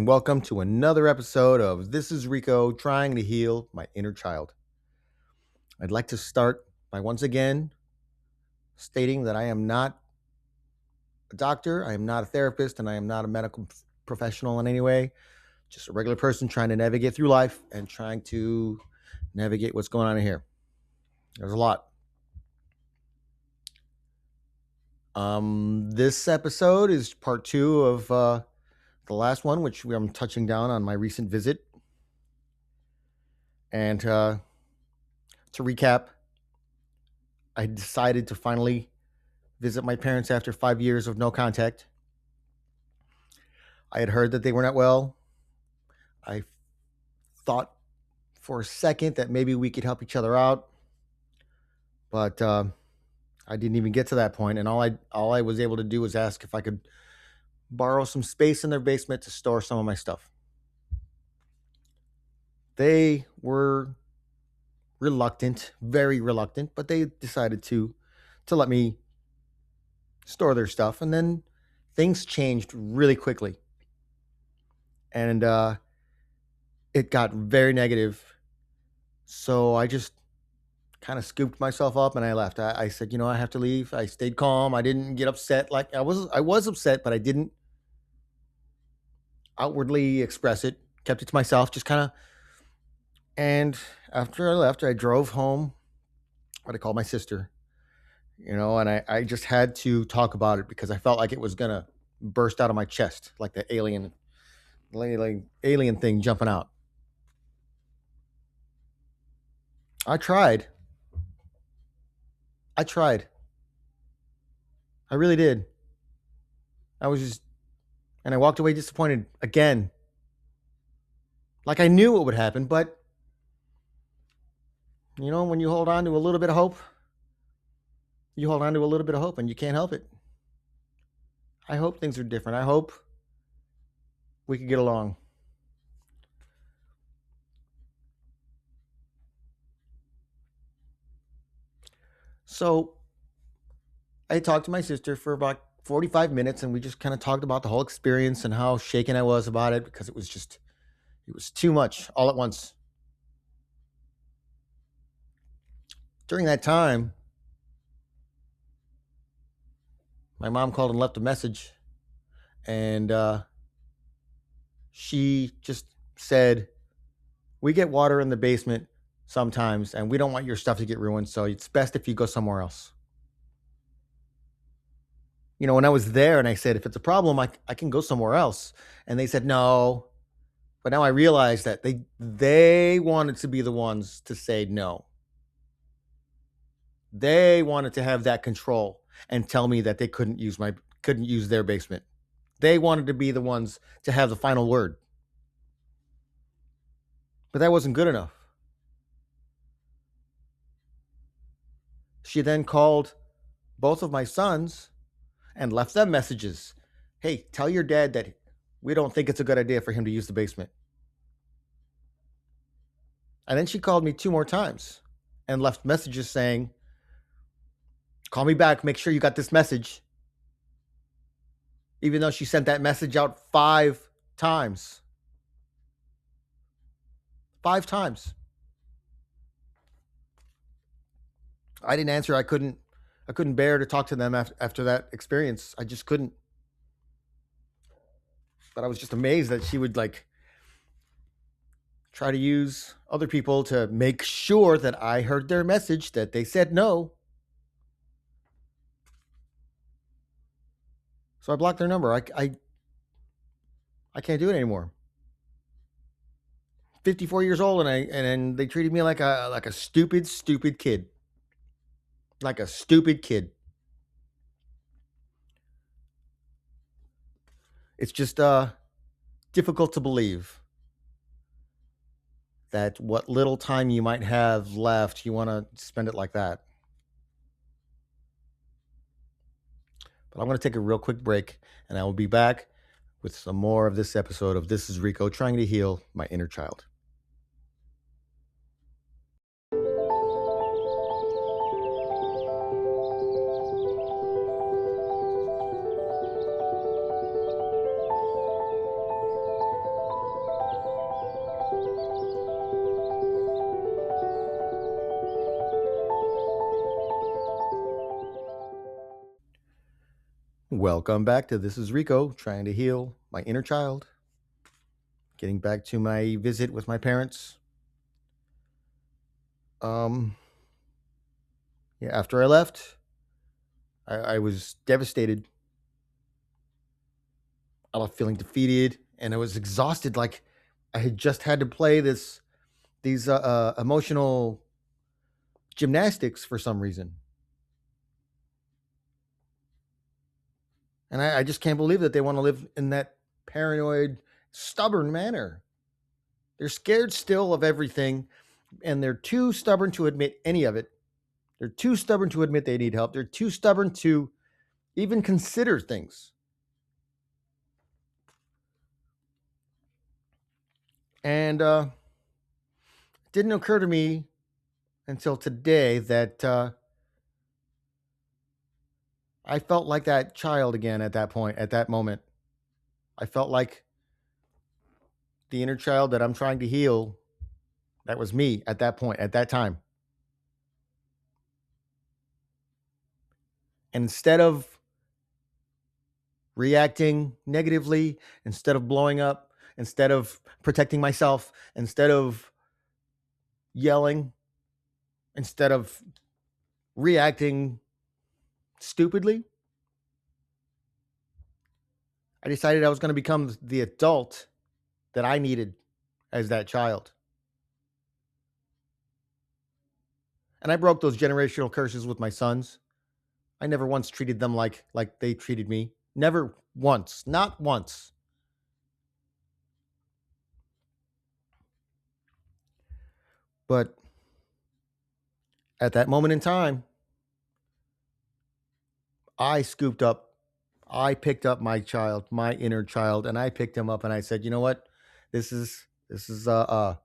and welcome to another episode of This is Rico trying to heal my inner child. I'd like to start by once again stating that I am not a doctor, I am not a therapist, and I am not a medical professional in any way. Just a regular person trying to navigate through life and trying to navigate what's going on in here. There's a lot. This episode is part two of the last one, which I'm touching down on my recent visit. And to recap, I decided to finally visit my parents after 5 years of no contact. I had heard that they were not well. I thought for a second that maybe we could help each other out, but I didn't even get to that point. And all I was able to do was ask if I could borrow some space in their basement to store some of my stuff. They were reluctant, very reluctant, but they decided to let me store their stuff. And then things changed really quickly. And it got very negative. So I just kind of scooped myself up and I left. I said, I have to leave. I stayed calm. I didn't get upset. Like I was upset, but I didn't outwardly express it. Kept it to myself, just kind of. And after I left, I drove home. What I called my sister, and I just had to talk about it because I felt like it was gonna burst out of my chest, like the alien thing jumping out. I tried. I really did. And I walked away disappointed again. Like I knew what would happen, but when you hold on to a little bit of hope, and you can't help it. I hope things are different. I hope we could get along. So I talked to my sister for about 45 minutes and we just kind of talked about the whole experience and how shaken I was about it because it was too much all at once. During that time, my mom called and left a message, and she just said, "We get water in the basement sometimes, and we don't want your stuff to get ruined, so it's best if you go somewhere else." When I was there and I said, "If it's a problem, I can go somewhere else." And they said, "No." But now I realize that they wanted to be the ones to say no. They wanted to have that control and tell me that they couldn't use their basement. They wanted to be the ones to have the final word. But that wasn't good enough. She then called both of my sons and left them messages. "Hey, tell your dad that we don't think it's a good idea for him to use the basement." And then she called me 2 more times and left messages saying, "Call me back, make sure you got this message." Even though she sent that message out 5 times. 5 times. I didn't answer. I couldn't bear to talk to them after that experience. I just couldn't. But I was just amazed that she would try to use other people to make sure that I heard their message, that they said no. So I blocked their number. I can't do it anymore. 54 years old, and they treated me like a stupid kid. Like a stupid kid. It's just difficult to believe that what little time you might have left, you want to spend it like that. But I'm going to take a real quick break, and I will be back with some more of this episode of This is Rico trying to heal my inner child. Welcome back to This is Rico, trying to heal my inner child. Getting back to my visit with my parents. Yeah, after I left, I was devastated. I left feeling defeated, and I was exhausted. Like I had just had to play these emotional gymnastics for some reason, and I just can't believe that they want to live in that paranoid, stubborn manner. They're scared still of everything, and they're too stubborn to admit any of it. They're too stubborn to admit they need help. They're too stubborn to even consider things. And it didn't occur to me until today that I felt like that child again at that point, at that moment. I felt like the inner child that I'm trying to heal. That was me at that point, at that time. And instead of reacting negatively, instead of blowing up, instead of protecting myself, instead of yelling, instead of reacting stupidly, I decided I was going to become the adult that I needed as that child. And I broke those generational curses with my sons. I never once treated them like they treated me. Never once, not once. But at that moment in time, I picked up my child, my inner child, and I picked him up and I said, "You know what? This is this is uh uh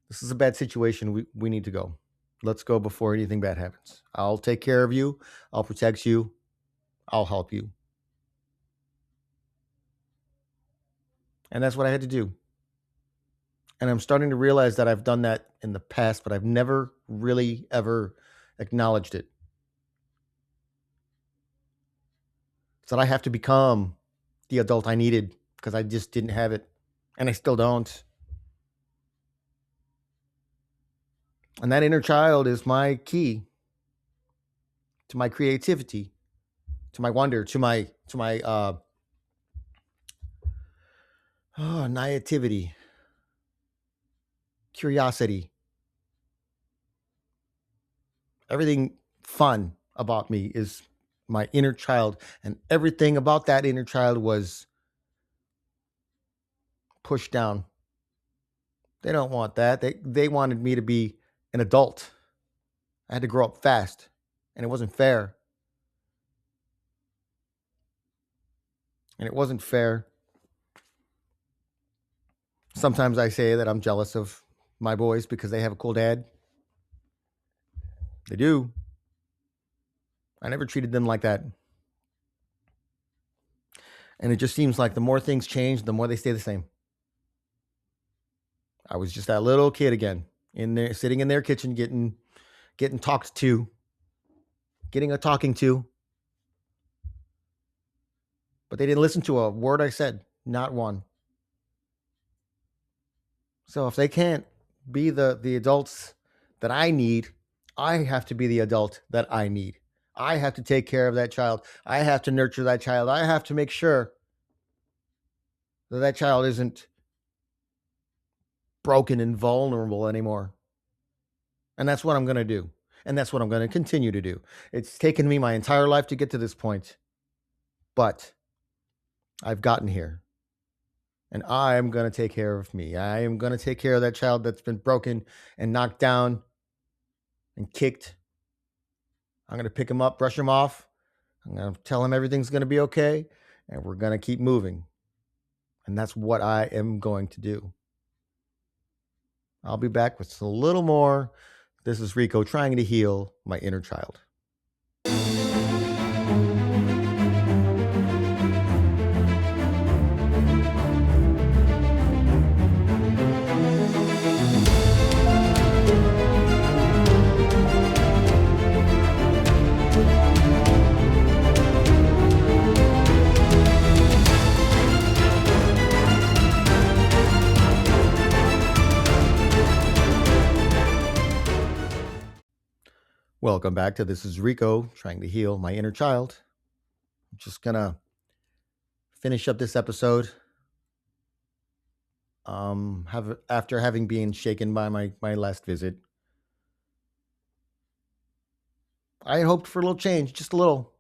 this is a bad situation. We need to go. Let's go before anything bad happens. I'll take care of you. I'll protect you. I'll help you." And that's what I had to do. And I'm starting to realize that I've done that in the past, but I've never really ever acknowledged it. So that I have to become the adult I needed because I just didn't have it. And I still don't. And that inner child is my key to my creativity, to my wonder, to my naivety, curiosity, everything fun about me is my inner child. And everything about that inner child was pushed down. They don't want that. They wanted me to be an adult. I had to grow up fast, and it wasn't fair. And it wasn't fair. Sometimes I say that I'm jealous of my boys because they have a cool dad. They do. I never treated them like that. And it just seems like the more things change, the more they stay the same. I was just that little kid again, in there, sitting in their kitchen, getting talked to, getting a talking to. But they didn't listen to a word I said, not one. So if they can't be the adults that I need, I have to be the adult that I need. I have to take care of that child. I have to nurture that child. I have to make sure that that child isn't broken and vulnerable anymore. And that's what I'm going to do. And that's what I'm going to continue to do. It's taken me my entire life to get to this point, but I've gotten here. And I am going to take care of me. I am going to take care of that child that's been broken and knocked down and kicked. I'm going to pick him up, brush him off. I'm going to tell him everything's going to be okay. And we're going to keep moving. And that's what I am going to do. I'll be back with a little more. This is Rico trying to heal my inner child. Welcome back to This is Rico, trying to heal my inner child. I'm just gonna finish up this episode. Have after having been shaken by my last visit, I had hoped for a little change, just a little,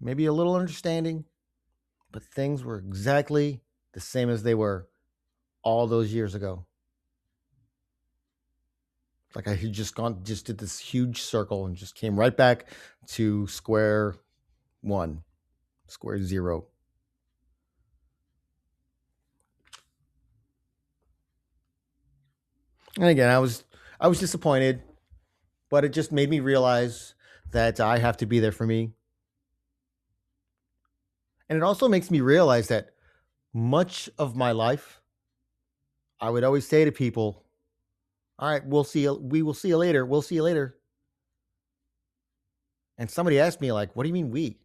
maybe a little understanding, but things were exactly the same as they were all those years ago. Like I had just did this huge circle and just came right back to square one, square zero. And again, I was disappointed, but it just made me realize that I have to be there for me. And it also makes me realize that much of my life, I would always say to people, all right, we will see you later. We'll see you later. And somebody asked me, like, what do you mean we?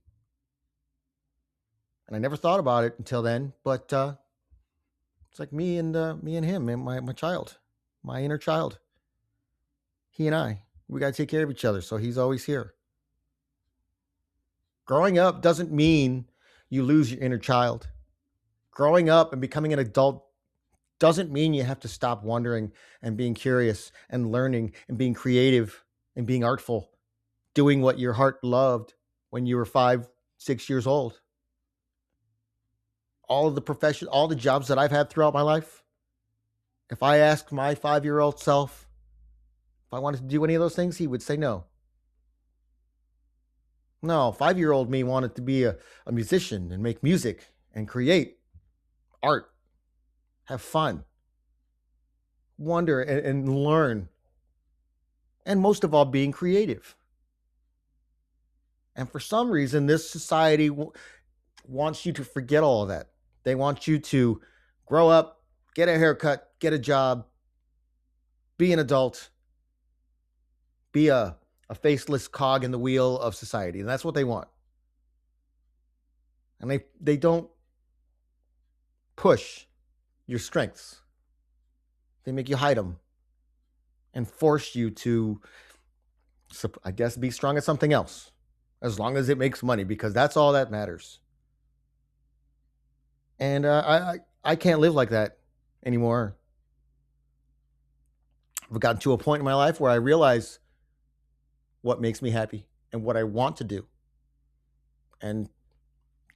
And I never thought about it until then, but it's like me and him and my child, my inner child. He and I, we got to take care of each other. So he's always here. Growing up doesn't mean you lose your inner child. Growing up and becoming an adult doesn't mean you have to stop wondering and being curious and learning and being creative and being artful, doing what your heart loved when you were 5, 6 years old. All of the profession, all the jobs that I've had throughout my life, if I asked my 5-year-old self if I wanted to do any of those things, he would say no. No, 5-year-old me wanted to be a musician and make music and create art, have fun, wonder and learn, and most of all, being creative. And for some reason, this society wants you to forget all of that. They want you to grow up, get a haircut, get a job, be an adult, be a faceless cog in the wheel of society. And that's what they want. And they don't push your strengths, they make you hide them and force you to, I guess, be strong at something else as long as it makes money, because that's all that matters. And I can't live like that anymore. I've gotten to a point in my life where I realize what makes me happy and what I want to do. And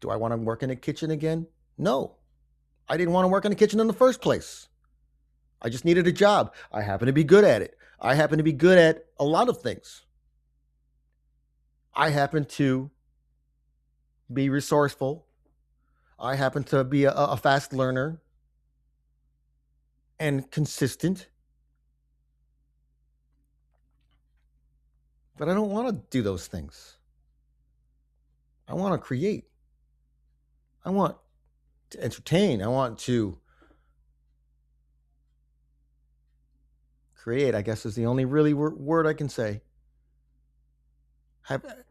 do I want to work in a kitchen again? No. I didn't want to work in a kitchen in the first place. I just needed a job. I happen to be good at it. I happen to be good at a lot of things. I happen to be resourceful. I happen to be a fast learner and consistent. But I don't want to do those things. I want to create. I want to entertain. I want to create, I guess, is the only really word I can say.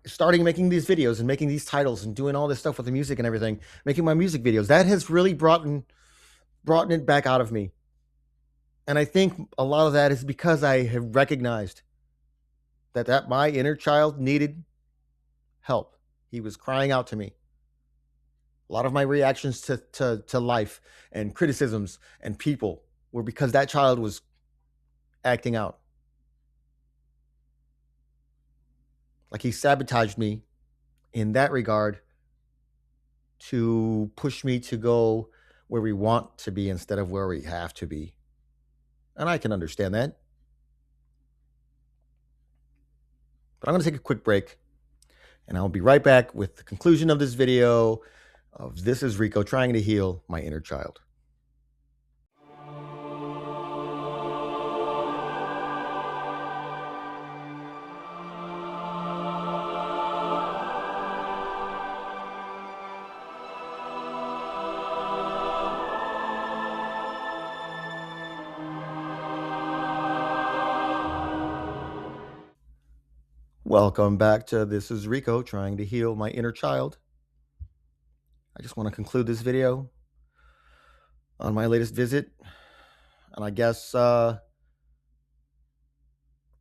Starting making these videos and making these titles and doing all this stuff with the music and everything, making my music videos, that has really brought it back out of me. And I think a lot of that is because I have recognized that my inner child needed help. He was crying out to me. A lot of my reactions to life and criticisms and people were because that child was acting out. Like he sabotaged me in that regard to push me to go where we want to be instead of where we have to be. And I can understand that. But I'm going to take a quick break and I'll be right back with the conclusion of this video of This is Rico trying to heal my inner child. Welcome back to This is Rico trying to heal my inner child. I just want to conclude this video on my latest visit. And I guess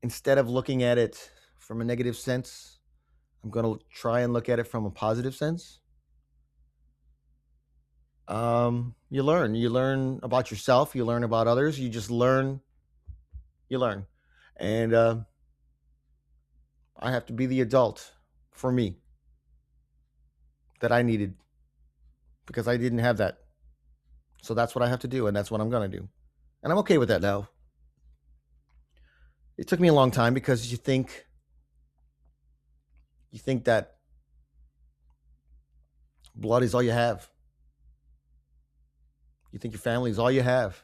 instead of looking at it from a negative sense, I'm going to try and look at it from a positive sense. You learn about yourself, you learn about others, you just learn, you learn. And I have to be the adult for me that I needed because I didn't have that. So that's what I have to do, and that's what I'm going to do. And I'm okay with that now. It took me a long time because you think that blood is all you have. You think your family is all you have.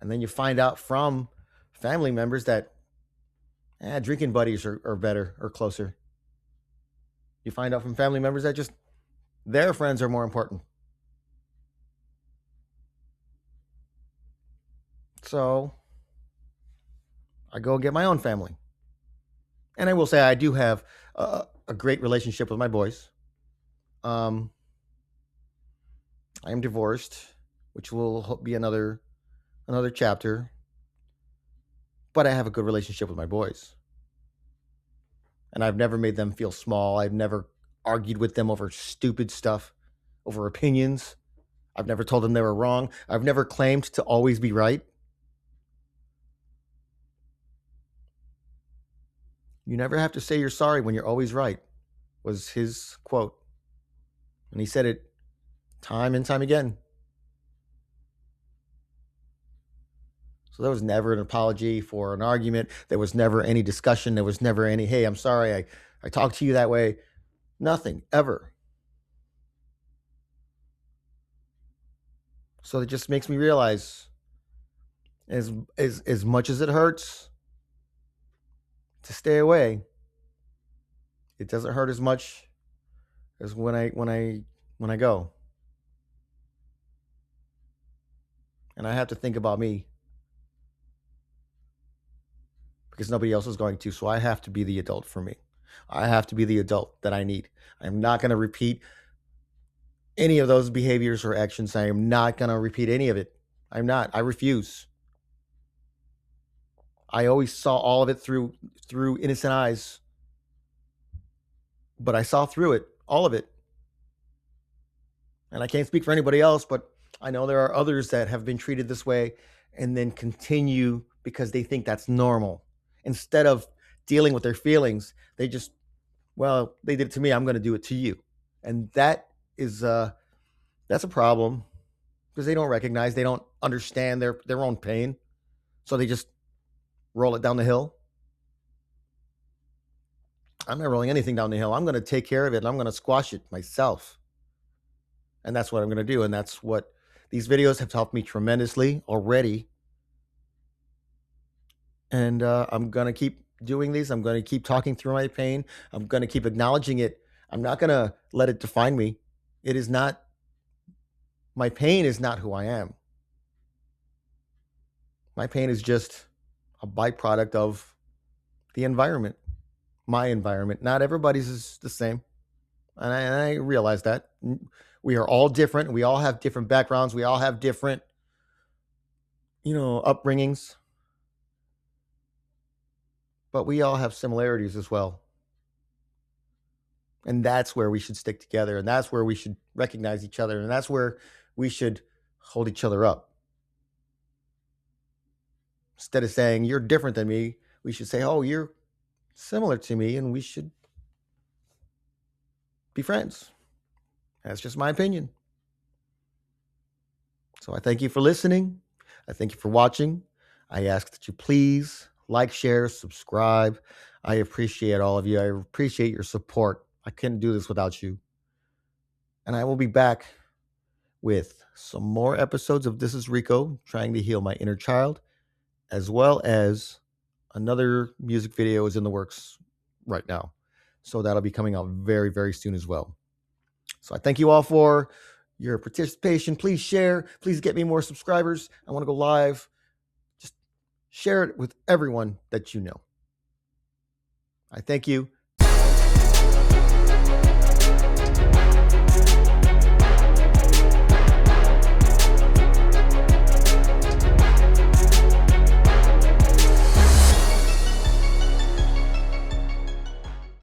And then you find out from family members that drinking buddies are better or closer. You find out from family members that just their friends are more important. So I go get my own family. And I will say I do have a great relationship with my boys. I am divorced, which will be another chapter. But I have a good relationship with my boys. And I've never made them feel small. I've never argued with them over stupid stuff, over opinions. I've never told them they were wrong. I've never claimed to always be right. You never have to say you're sorry when you're always right, was his quote. And he said it time and time again. So there was never an apology for an argument. There was never any discussion. There was never any, hey, I'm sorry, I talked to you that way. Nothing, ever. So it just makes me realize as much as it hurts to stay away, it doesn't hurt as much as when I go. And I have to think about me because nobody else is going to. So I have to be the adult for me. I have to be the adult that I need. I'm not going to repeat any of those behaviors or actions. I am not going to repeat any of it. I'm not. I refuse. I always saw all of it through innocent eyes. But I saw through it, all of it. And I can't speak for anybody else, but I know there are others that have been treated this way and then continue because they think that's normal. Instead of dealing with their feelings, they just, well, they did it to me, I'm going to do it to you. And that is that's a problem because they don't recognize, they don't understand their own pain. So they just roll it down the hill. I'm not rolling anything down the hill. I'm going to take care of it and I'm going to squash it myself. And that's what I'm going to do. And that's what these videos have helped me tremendously already. And I'm going to keep doing these. I'm going to keep talking through my pain. I'm going to keep acknowledging it. I'm not going to let it define me. It is not, my pain is not who I am. My pain is just a byproduct of the environment, my environment. Not everybody's is the same. And I realize that. We are all different. We all have different backgrounds. We all have different, upbringings. But we all have similarities as well. And that's where we should stick together. And that's where we should recognize each other. And that's where we should hold each other up. Instead of saying, you're different than me, we should say, oh, you're similar to me. And we should be friends. That's just my opinion. So I thank you for listening. I thank you for watching. I ask that you please like, share, subscribe. I appreciate all of you. I appreciate your support. I couldn't do this without you. And I will be back with some more episodes of This is Rico, trying to heal my inner child, as well as another music video is in the works right now. So that'll be coming out very, very soon as well. So I thank you all for your participation. Please share. Please get me more subscribers. I want to go live. Just share it with everyone that you know. I thank you.